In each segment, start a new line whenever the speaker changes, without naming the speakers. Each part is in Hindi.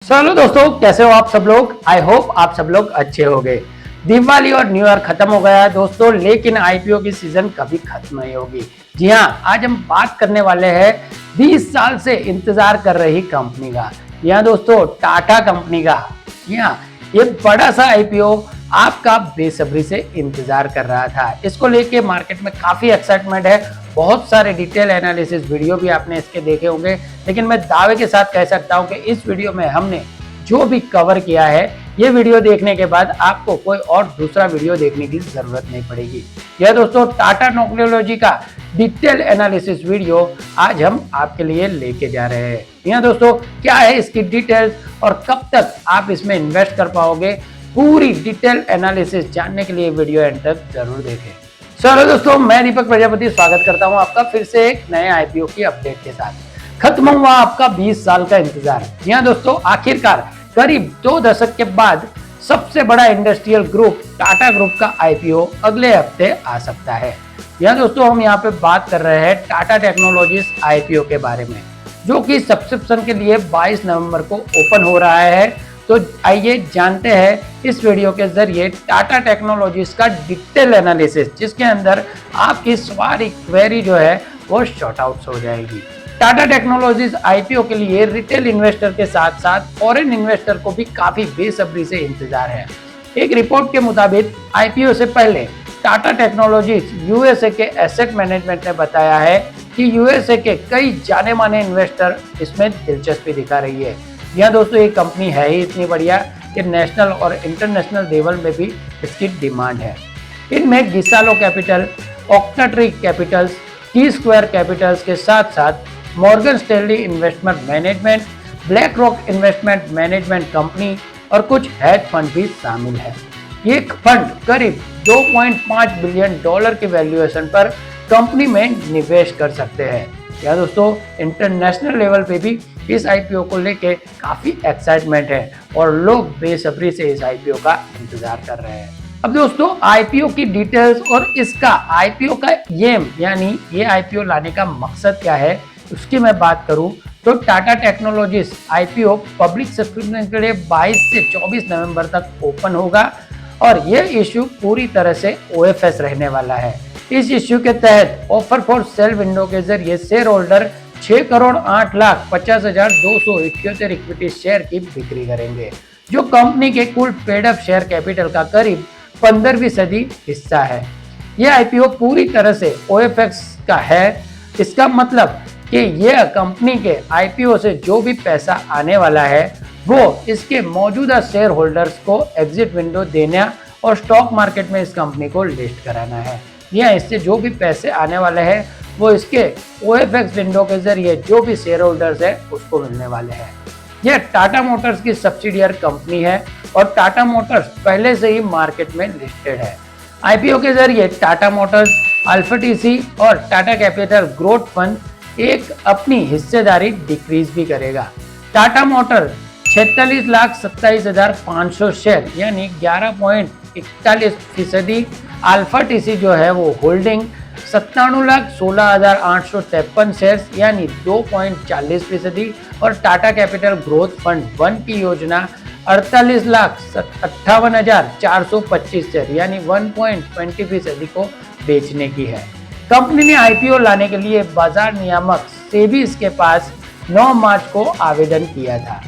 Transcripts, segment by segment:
चलो दोस्तों, कैसे हो आप सब लोग। आई होप आप सब लोग अच्छे हो गए। दिवाली और न्यू ईयर खत्म हो गया है दोस्तों, लेकिन आईपीओ की सीजन कभी खत्म नहीं होगी। जी हाँ, आज हम बात करने वाले हैं 20 साल से इंतजार कर रही कंपनी का। जी हाँ दोस्तों, टाटा कंपनी का। जी हाँ, ये बड़ा सा आईपीओ आपका बेसब्री से इंतजार कर रहा था। इसको लेके मार्केट में काफी एक्साइटमेंट है। बहुत सारे डिटेल एनालिसिस वीडियो भी आपने इसके देखे होंगे, लेकिन मैं दावे के साथ कह सकता हूं कि इस वीडियो में हमने जो भी कवर किया है, ये वीडियो देखने के बाद आपको कोई और दूसरा वीडियो देखने की जरूरत नहीं पड़ेगी। यह दोस्तों टाटा टेक्नोलॉजी का डिटेल एनालिसिस वीडियो आज हम आपके लिए लेके जा रहे हैं। यहाँ दोस्तों, क्या है इसकी डिटेल्स और कब तक आप इसमें इन्वेस्ट कर पाओगे, पूरी डिटेल एनालिसिस जानने के लिए वीडियो एंड तक जरूर देखें। चलो दोस्तों, मैं दीपक प्रजापति स्वागत करता हूं आपका फिर से एक नए आईपीओ की अपडेट के साथ। खत्म हुआ आपका 20 साल का इंतजार। जी हाँ दोस्तों, आखिरकार करीब 2 दशक के बाद सबसे बड़ा इंडस्ट्रियल ग्रुप टाटा ग्रुप का आईपीओ अगले हफ्ते आ सकता है। यहाँ दोस्तों, हम यहाँ पे बात कर रहे हैं टाटा टेक्नोलॉजीज आईपीओ के बारे में, जो कि सब्सक्रिप्शन के लिए 22 नवंबर को ओपन हो रहा है। तो आइए जानते हैं इस वीडियो के जरिए टाटा टेक्नोलॉजीज का डिटेल एनालिसिस, जिसके अंदर आपकी सारी क्वेरी जो है वो शॉर्ट आउट हो जाएगी। टाटा टेक्नोलॉजीज आईपीओ के लिए रिटेल इन्वेस्टर के साथ साथ फॉरेन इन्वेस्टर को भी काफी बेसब्री से इंतजार है। एक रिपोर्ट के मुताबिक आईपीओ से पहले टाटा टेक्नोलॉजीज यूएसए के एसेट मैनेजमेंट ने बताया है कि यूएसए के कई जाने माने इन्वेस्टर इसमें दिलचस्पी दिखा रही है। यह दोस्तों, ये कंपनी है ही इतनी बढ़िया कि नेशनल और इंटरनेशनल लेवल में भी इसकी डिमांड है। इनमें गिसालो कैपिटल, ऑक्टाट्री कैपिटल्स, टी स्क्वायर कैपिटल्स के साथ साथ Morgan Stanley investment management, BlackRock investment management company और कुछ हेज फंड भी शामिल है। ये फंड करीब 2.5 बिलियन डॉलर की वैल्यूएशन पर कंपनी में निवेश कर सकते हैं। या दोस्तों, इंटरनेशनल लेवल पे भी इस आईपीओ को लेके काफी एक्साइटमेंट है और लोग बेसब्री से इस आईपीओ का इंतजार कर रहे हैं। अब दोस्तों, आईपीओ की डिटेल्स और इसका आईपीओ का एम यानी ये आईपीओ लाने का मकसद क्या है, उसकी मैं बात करूं तो Tata technologies IPO public subscription के लिए 22 से 24 नवंबर तक ओपन होगा और यह इश्यू पूरी तरह से ओएफएस रहने वाला है। इस इश्यू के तहत ऑफर फॉर सेल विंडो के जरिए शेयर होल्डर 6,08,50,278 इक्विटी शेयर की बिक्री करेंगे, जो कंपनी के कुल पेड अप शेयर कैपिटल का करीब 15% हिस्सा है। यह आईपीओ पूरी तरह से ओएफएक्स का है। इसका मतलब कि यह कंपनी के आईपीओ से जो भी पैसा आने वाला है वो इसके मौजूदा शेयर होल्डर्स को एग्जिट विंडो देना और स्टॉक मार्केट में इस कंपनी को लिस्ट कराना है। यह इससे जो भी पैसे आने वाले हैं वो इसके ओएफएक्स विंडो के जरिए जो भी शेयर होल्डर्स है उसको मिलने वाले हैं। यह टाटा मोटर्स की सब्सिडियरी कंपनी है और टाटा मोटर्स पहले से ही मार्केट में लिस्टेड है। आईपीओ के जरिए टाटा मोटर्स, अल्फा टीसी और टाटा कैपिटल ग्रोथ फंड एक अपनी हिस्सेदारी डिक्रीज भी करेगा। टाटा मोटर 46,27,500 शेयर यानी 11.41%, अल्फा टीसी जो है वो होल्डिंग 97,16,853 शेयर यानी 2.40% और टाटा कैपिटल ग्रोथ फंड 1 की योजना 48,58,425 शेयर यानी 1.20% को बेचने की है। कंपनी ने आईपीओ लाने के लिए बाजार नियामक सेबी के पास 9 मार्च को आवेदन किया था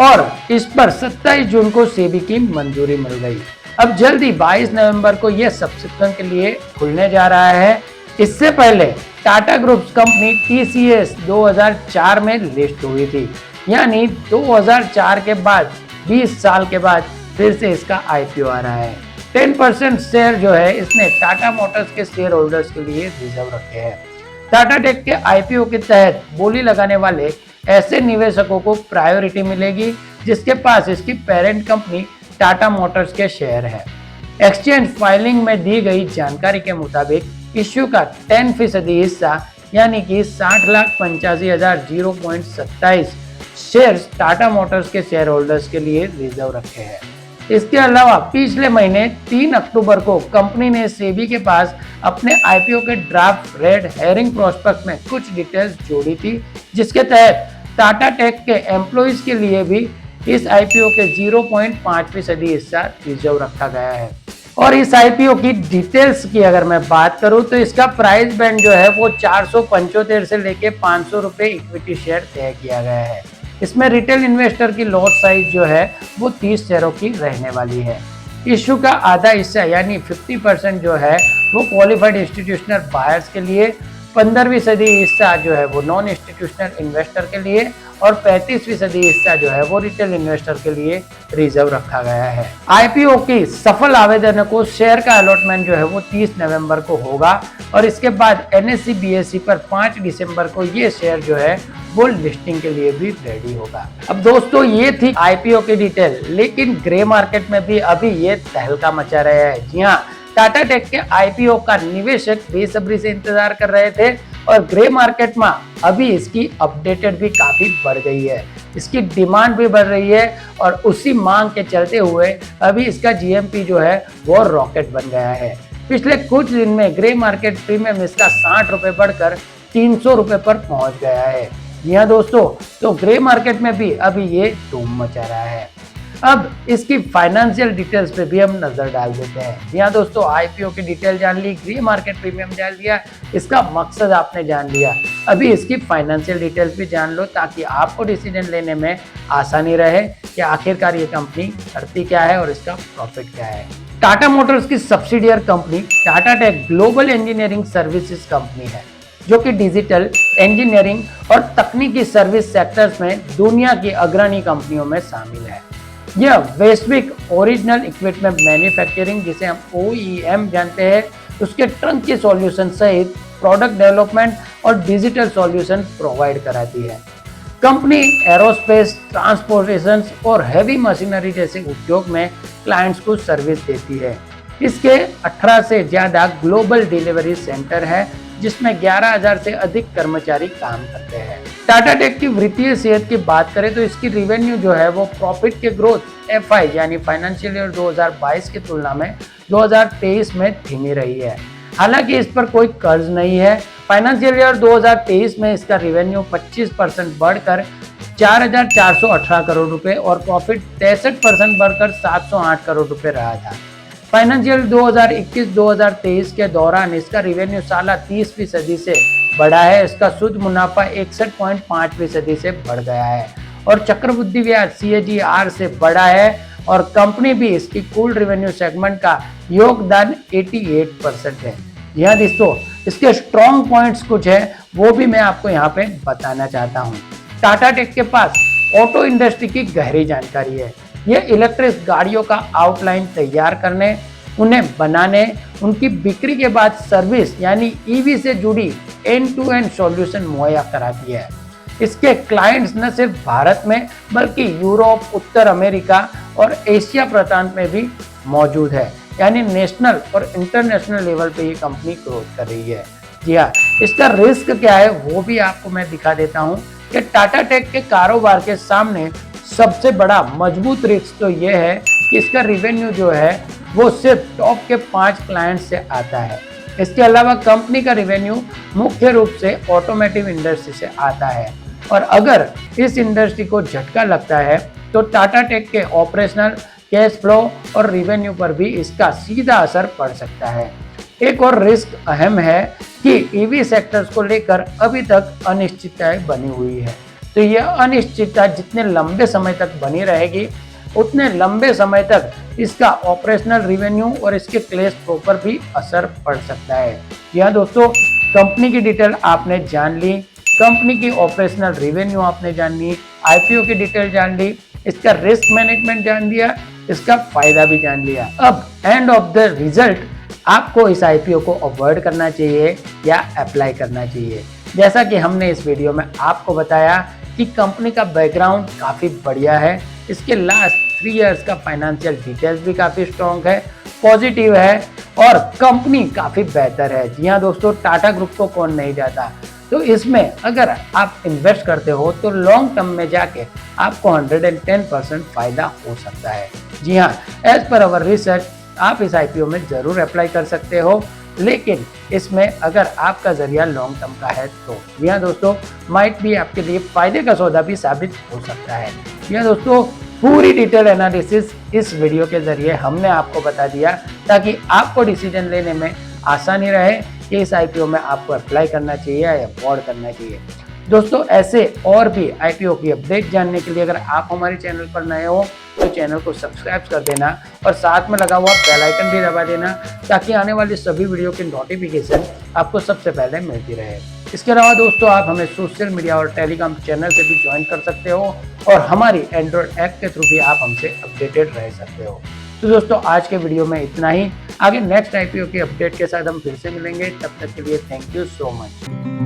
और इस पर 27 जून को सेबी की मंजूरी मिल गई। अब जल्दी 22 नवंबर को यह सब्सक्रिप्शन के लिए खुलने जा रहा है। इससे पहले टाटा ग्रुप कंपनी टीसीएस 2004 में लिस्ट हुई थी, यानी 2004 के बाद 20 साल के बाद फिर से इसका आईपीओ आ रहा है। 10% शेयर जो है इसने टाटा मोटर्स के शेयर होल्डर्स के लिए रिजर्व रखे हैं। टाटा टेक के आईपीओ के तहत बोली लगाने वाले ऐसे निवेशकों को प्रायोरिटी मिलेगी जिसके पास इसकी पेरेंट कंपनी टाटा मोटर्स के शेयर है। एक्सचेंज फाइलिंग में दी गई जानकारी के मुताबिक इश्यू का 10% हिस्सा यानी कि 60,85,027 शेयर्स टाटा मोटर्स के शेयर होल्डर्स के लिए रिजर्व रखे हैं। इसके अलावा पिछले महीने 3 अक्टूबर को कंपनी ने सेबी के पास अपने आईपीओ के ड्राफ्ट रेड हेरिंग प्रोस्पेक्ट में कुछ डिटेल्स जोड़ी थी, जिसके तहत टाटा टेक के एम्प्लॉइज के लिए भी इस आईपीओ के 0.5% हिस्सा रिजर्व रखा गया है। और इस आईपीओ की डिटेल्स की अगर मैं बात करूं तो इसका प्राइस बैंड जो है वो 475 से लेके 500 रुपए इक्विटी शेयर तय किया गया है। इसमें रिटेल इन्वेस्टर की लॉट साइज जो है वो 30 शेयरों की रहने वाली है। इश्यू का आधा हिस्सा यानी 50% जो है वो क्वालिफाइड इंस्टीट्यूशनल बायर्स के लिए, 15% हिस्सा जो है वो नॉन इंस्टीट्यूशनल इन्वेस्टर के लिए और 35% हिस्सा जो है वो रिटेल इन्वेस्टर के लिए रिजर्व रखा गया है। आईपीओ की सफल आवेदन को शेयर का अलॉटमेंट जो है वो 30 नवंबर को होगा और इसके बाद एनएसई बीएसई पर 5 दिसंबर को ये शेयर जो है वो लिस्टिंग के लिए भी रेडी होगा। अब दोस्तों ये थी आईपीओ की डिटेल, लेकिन ग्रे मार्केट में भी अभी ये तहलका मचा रहा है। जी हाँ, टाटा टेक के आईपीओ का निवेशक बेसब्री से इंतजार कर रहे थे और ग्रे मार्केट में अभी इसकी अपडेटेड भी काफी बढ़ गई है, इसकी डिमांड भी बढ़ रही है और उसी मांग के चलते हुए अभी इसका जीएमपी जो है वो रॉकेट बन गया है। पिछले कुछ दिन में ग्रे मार्केट प्रीमियम इसका 60 रुपए बढ़कर 300 रुपए पर पहुंच गया है। जी हाँ दोस्तों, तो ग्रे मार्केट में भी अभी ये धूम मचा रहा है। अब इसकी फाइनेंशियल डिटेल्स पे भी हम नजर डाल देते हैं। जी हाँ दोस्तों, आईपीओ की डिटेल जान ली, ग्रे मार्केट प्रीमियम जान लिया, इसका मकसद आपने जान लिया। अभी इसकी फाइनेंशियल डिटेल्स भी जान लो ताकि आपको डिसीजन लेने में आसानी रहे कि आखिरकार ये कंपनी करती क्या है और इसका प्रॉफिट क्या है। टाटा मोटर्स की subsidiary company Tata Tech global engineering services company है, जो कि डिजिटल इंजीनियरिंग और तकनीकी सर्विस सेक्टर्स में दुनिया की अग्रणी कंपनियों में शामिल है। यह वैश्विक ओरिजिनल इक्विपमेंट मैन्युफैक्चरिंग, जिसे हम OEM जानते हैं, उसके ट्रंक की सॉल्यूशन सहित प्रोडक्ट डेवलपमेंट और डिजिटल सॉल्यूशन प्रोवाइड कराती है। कंपनी एरोस्पेस, ट्रांसपोर्टेशन और हेवी मशीनरी जैसे उद्योग में क्लाइंट्स को सर्विस देती है। इसके 18 से ज्यादा ग्लोबल डिलीवरी सेंटर है, जिसमें 11,000 से अधिक कर्मचारी काम करते हैं। टाटा टेक की वित्तीय सेहत की बात करें तो इसकी रिवेन्यू जो है वो प्रॉफिट के ग्रोथ FY यानी फाइनेंशियल ईयर 2022 की तुलना में 2023 में धीमी रही है। हालांकि इस पर कोई कर्ज नहीं है। फाइनेंशियल ईयर 2023 में इसका रिवेन्यू 25% बढ़कर 4,418 करोड़ रुपए और प्रॉफिट 63% बढ़कर 708 करोड़ रुपए रहा था। फाइनेंशियल 2021-2023 के दौरान इसका रिवेन्यू साला 30% से बढ़ा है। इसका शुद्ध मुनाफा 61.5% से बढ़ गया है और चक्रवृद्धि ब्याज CAGR से बढ़ा है और कंपनी भी इसकी कुल रिवेन्यू सेगमेंट का योगदान 88% है। यहाँ दोस्तों, इसके स्ट्रॉन्ग पॉइंट्स कुछ है, वो भी मैं आपको यहाँ पे बताना चाहता हूँ। टाटा टेक के पास ऑटो इंडस्ट्री की गहरी जानकारी है। ये इलेक्ट्रिक गाड़ियों का आउटलाइन तैयार करने, उन्हें बनाने, उनकी बिक्री के बाद सर्विस यानी EV से जुड़ी एंड टू एंड सॉल्यूशन मुहैया कराती है। इसके क्लाइंट्स न सिर्फ भारत में बल्कि यूरोप, उत्तर अमेरिका और एशिया प्रांत में भी मौजूद है, यानी नेशनल और इंटरनेशनल लेवल पे ये कंपनी ग्रोथ कर रही है। जी हाँ, इसका रिस्क क्या है वो भी आपको मैं दिखा देता हूँ कि टाटा टेक के कारोबार के सामने सबसे बड़ा मजबूत रिस्क तो ये है कि इसका रिवेन्यू जो है वो सिर्फ टॉप के 5 क्लाइंट्स से आता है। इसके अलावा कंपनी का रिवेन्यू मुख्य रूप से ऑटोमेटिव इंडस्ट्री से आता है और अगर इस इंडस्ट्री को झटका लगता है तो टाटा टेक के ऑपरेशनल, कैश फ्लो और रिवेन्यू पर भी इसका सीधा असर पड़ सकता है। एक और रिस्क अहम है कि EV सेक्टर्स को लेकर अभी तक अनिश्चितताएं बनी हुई है। तो यह अनिश्चितता जितने लंबे समय तक बनी रहेगी उतने लंबे समय तक इसका ऑपरेशनल रिवेन्यू और इसके कैश फ्लो पर भी असर पड़ सकता है। यह दोस्तों, कंपनी की डिटेल आपने जान ली, कंपनी की ऑपरेशनल रिवेन्यू आपने जान ली, IPO की डिटेल जान ली, इसका रिस्क मैनेजमेंट जान लिया, इसका फायदा भी जान लिया। अब एंड ऑफ द रिजल्ट आपको इस IPO को अवॉइड करना चाहिए या अप्लाई करना चाहिए। जैसा कि हमने इस वीडियो में आपको बताया कि कंपनी का बैकग्राउंड काफ़ी बढ़िया है, इसके लास्ट 3 इयर्स का फाइनेंशियल डिटेल्स भी काफ़ी स्ट्रॉन्ग है, पॉजिटिव है और कंपनी काफ़ी बेहतर है। जी हाँ दोस्तों, टाटा ग्रुप को कौन नहीं जाता। तो इसमें अगर आप इन्वेस्ट करते हो तो लॉन्ग टर्म में जाके आपको 110% फायदा हो सकता है। जी हाँ, एज पर अवर रिसर्च आप इस IPO में ज़रूर अप्लाई कर सकते हो, लेकिन इसमें अगर आपका जरिया लॉन्ग टर्म का है तो यह दोस्तों माइट भी आपके लिए फायदे का सौदा भी साबित हो सकता है। यह दोस्तों, पूरी डिटेल एनालिसिस इस वीडियो के जरिए हमने आपको बता दिया, ताकि आपको डिसीजन लेने में आसानी रहे कि इस आईपीओ में आपको अप्लाई करना चाहिए या बोर्ड करना चाहिए। दोस्तों, ऐसे और भी आईपीओ की अपडेट जानने के लिए अगर आप हमारे चैनल पर नए हो तो चैनल को सब्सक्राइब कर देना और साथ में लगा हुआ बेल आइकन भी दबा देना, ताकि आने वाली सभी वीडियो की नोटिफिकेशन आपको सबसे पहले मिलती रहे। इसके अलावा दोस्तों, आप हमें सोशल मीडिया और टेलीग्राम चैनल से भी ज्वाइन कर सकते हो और हमारी एंड्रॉइड ऐप के थ्रू भी आप हमसे अपडेटेड रह सकते हो। तो दोस्तों, आज के वीडियो में इतना ही। आगे नेक्स्ट आईपीओ की अपडेट के साथ हम फिर से मिलेंगे। तब तक के लिए थैंक यू सो मच।